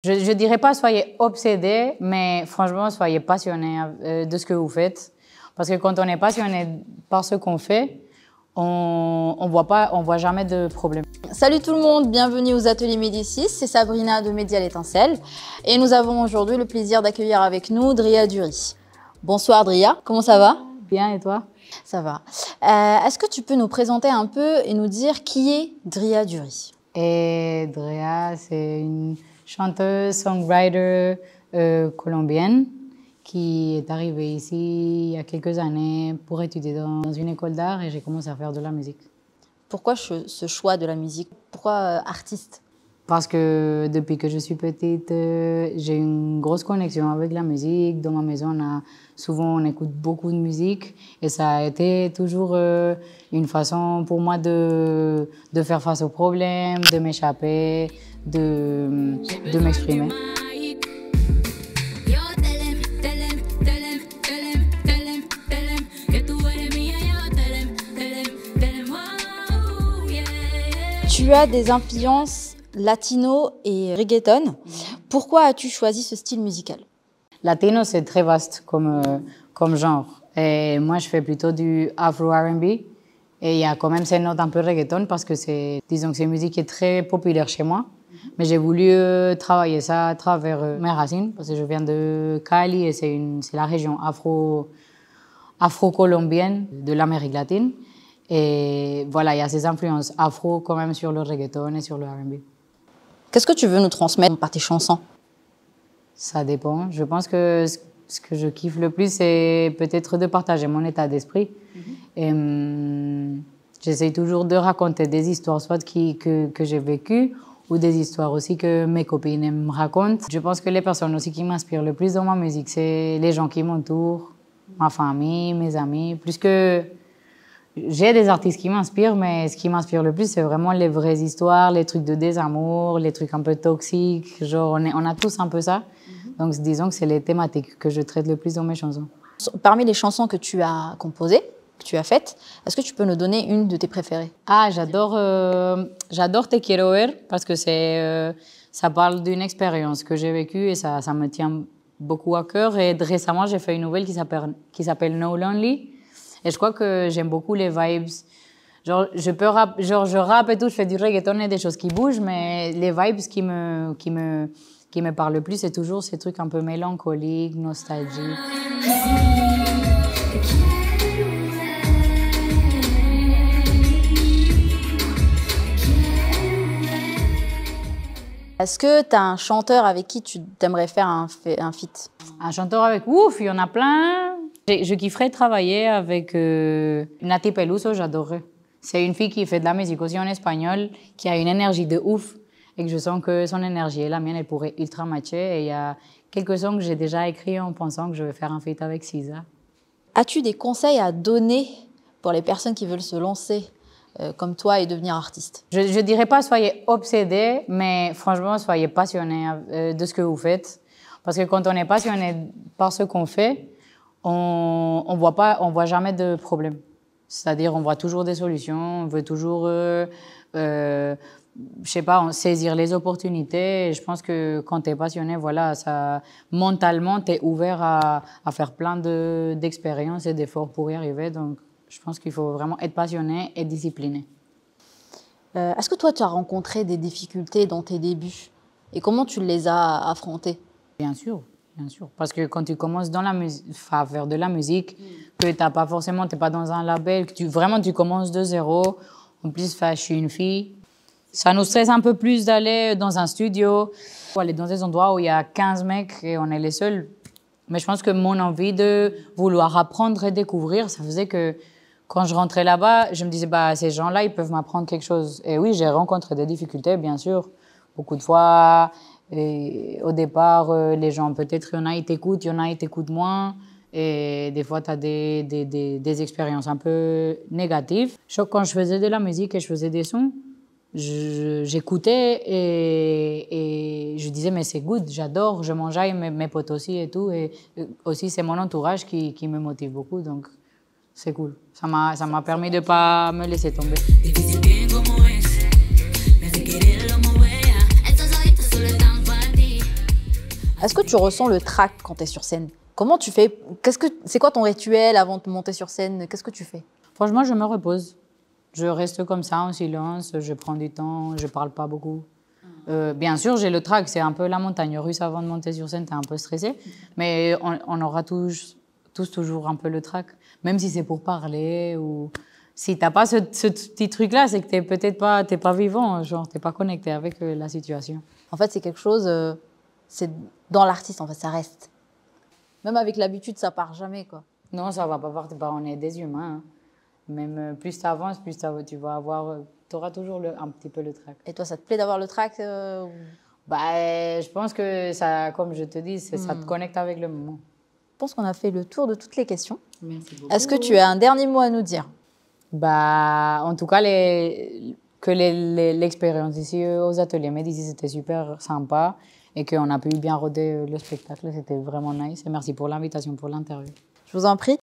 Je dirais pas soyez obsédés, mais franchement, soyez passionnés de ce que vous faites. Parce que quand on est passionné par ce qu'on fait, on voit jamais de problème. Salut tout le monde, bienvenue aux ateliers Médicis, c'est Sabrina de Média l'Étincelle. Et nous avons aujourd'hui le plaisir d'accueillir avec nous Dria Dury. Bonsoir Dria, comment ça va? Bien, et toi? Ça va. Est-ce que tu peux nous présenter un peu et nous dire qui est Dria Dury? Et Dria, c'est une chanteuse, songwriter colombienne qui est arrivée ici il y a quelques années pour étudier dans une école d'art et j'ai commencé à faire de la musique. Pourquoi ce choix de la musique? Pourquoi artiste? Parce que depuis que je suis petite, j'ai une grosse connexion avec la musique. Dans ma maison, on écoute beaucoup de musique et ça a été toujours une façon pour moi de faire face aux problèmes, de m'échapper, de m'exprimer. Tu as des influences latino et reggaeton. Pourquoi as-tu choisi ce style musical? Latino, c'est très vaste comme genre. Et moi, je fais plutôt du afro R&B. Et il y a quand même ces notes un peu reggaeton parce que disons que c'est une musique qui est très populaire chez moi. Mais j'ai voulu travailler ça à travers mes racines parce que je viens de Cali et c'est la région afro-colombienne de l'Amérique latine. Et voilà, il y a ces influences afro quand même sur le reggaeton et sur le R&B. Qu'est-ce que tu veux nous transmettre par tes chansons? Ça dépend. Je pense que ce que je kiffe le plus, c'est peut-être de partager mon état d'esprit. Et j'essaye toujours de raconter des histoires, soit que j'ai vécues, ou des histoires aussi que mes copines me racontent. Je pense que les personnes aussi qui m'inspirent le plus dans ma musique, c'est les gens qui m'entourent, ma famille, mes amis. Plus que j'ai des artistes qui m'inspirent, mais ce qui m'inspire le plus, c'est vraiment les vraies histoires, les trucs de désamour, les trucs un peu toxiques. Genre, on a tous un peu ça. Donc, disons que c'est les thématiques que je traite le plus dans mes chansons. Parmi les chansons que tu as composées, que tu as faites, est-ce que tu peux nous donner une de tes préférées? Ah, j'adore Te Quiero Ver parce que ça parle d'une expérience que j'ai vécue et ça me tient beaucoup à cœur. Et récemment, j'ai fait une nouvelle qui s'appelle No Lonely. Et je crois que j'aime beaucoup les vibes. Genre, je rappe et tout, je fais du reggaeton et des choses qui bougent, mais les vibes qui me parlent le plus, c'est toujours ces trucs un peu mélancoliques, nostalgiques. Est-ce que tu as un chanteur avec qui tu aimerais faire un feat? Un chanteur avec ouf, il y en a plein. Je kifferais travailler avec Nati Peluso, j'adorerais. C'est une fille qui fait de la musique aussi en espagnol, qui a une énergie de ouf et que je sens que son énergie et la mienne, elle pourrait ultra matcher. Et il y a quelques sons que j'ai déjà écrits en pensant que je vais faire un feat avec Cisa. As-tu des conseils à donner pour les personnes qui veulent se lancer comme toi et devenir artiste? Je dirais pas soyez obsédés, mais franchement, soyez passionnés de ce que vous faites. Parce que quand on est passionné par ce qu'on fait, on voit jamais de problème. C'est-à-dire, on voit toujours des solutions, on veut toujours, je sais pas, saisir les opportunités. Et je pense que quand tu es passionné, voilà, mentalement, tu es ouvert à faire plein d'expériences et d'efforts pour y arriver. Donc, je pense qu'il faut vraiment être passionné et discipliné. Est-ce que toi, tu as rencontré des difficultés dans tes débuts? Et comment tu les as affrontées? Bien sûr. Bien sûr, parce que quand tu commences à faire de la musique, que tu n'es pas forcément, tu n'es pas dans un label, que tu commences de zéro. En plus, je suis une fille. Ça nous stresse un peu plus d'aller dans un studio, ou aller dans des endroits où il y a 15 mecs et on est les seuls. Mais je pense que mon envie de vouloir apprendre et découvrir, ça faisait que quand je rentrais là-bas, je me disais, bah, ces gens-là, ils peuvent m'apprendre quelque chose. Et oui, j'ai rencontré des difficultés, bien sûr, beaucoup de fois. Et au départ, les gens, peut-être, il y en a, ils t'écoutent, il y en a, ils t'écoutent moins. Et des fois, tu as des expériences un peu négatives. Quand je faisais de la musique et je faisais des sons, j'écoutais et je disais, mais c'est good, j'adore, je m'enjaille, mes potes aussi et tout. Et aussi, c'est mon entourage qui me motive beaucoup, donc c'est cool. Ça m'a permis de ne pas me laisser tomber. Est-ce que tu ressens le trac quand tu es sur scène? Comment tu fais? C'est quoi ton rituel avant de monter sur scène? Qu'est-ce que tu fais? Franchement, je me repose. Je reste comme ça en silence, je prends du temps, je parle pas beaucoup. Bien sûr, j'ai le trac, c'est un peu la montagne russe avant de monter sur scène, tu es un peu stressé. Mais on aura tous toujours un peu le trac, même si c'est pour parler ou si tu n'as pas ce petit truc-là, c'est que tu n'es peut-être pas, t'es pas vivant, genre tu n'es pas connecté avec la situation. En fait, c'est quelque chose, c'est dans l'artiste, en fait, ça reste. Même avec l'habitude, ça part jamais, quoi. Non, ça va pas partir, on est des humains. Hein. Même plus tu avances, plus tu vas avoir, tu auras toujours un petit peu le trac. Et toi, ça te plaît d'avoir le trac Je pense que ça, comme je te dis, ça te connecte avec le moment. Je pense qu'on a fait le tour de toutes les questions. Merci beaucoup. Est-ce que tu as un dernier mot à nous dire? En tout cas, l'expérience ici aux ateliers Médicis, c'était super sympa et qu'on a pu bien roder le spectacle. C'était vraiment nice. Et merci pour l'invitation, pour l'interview. Je vous en prie.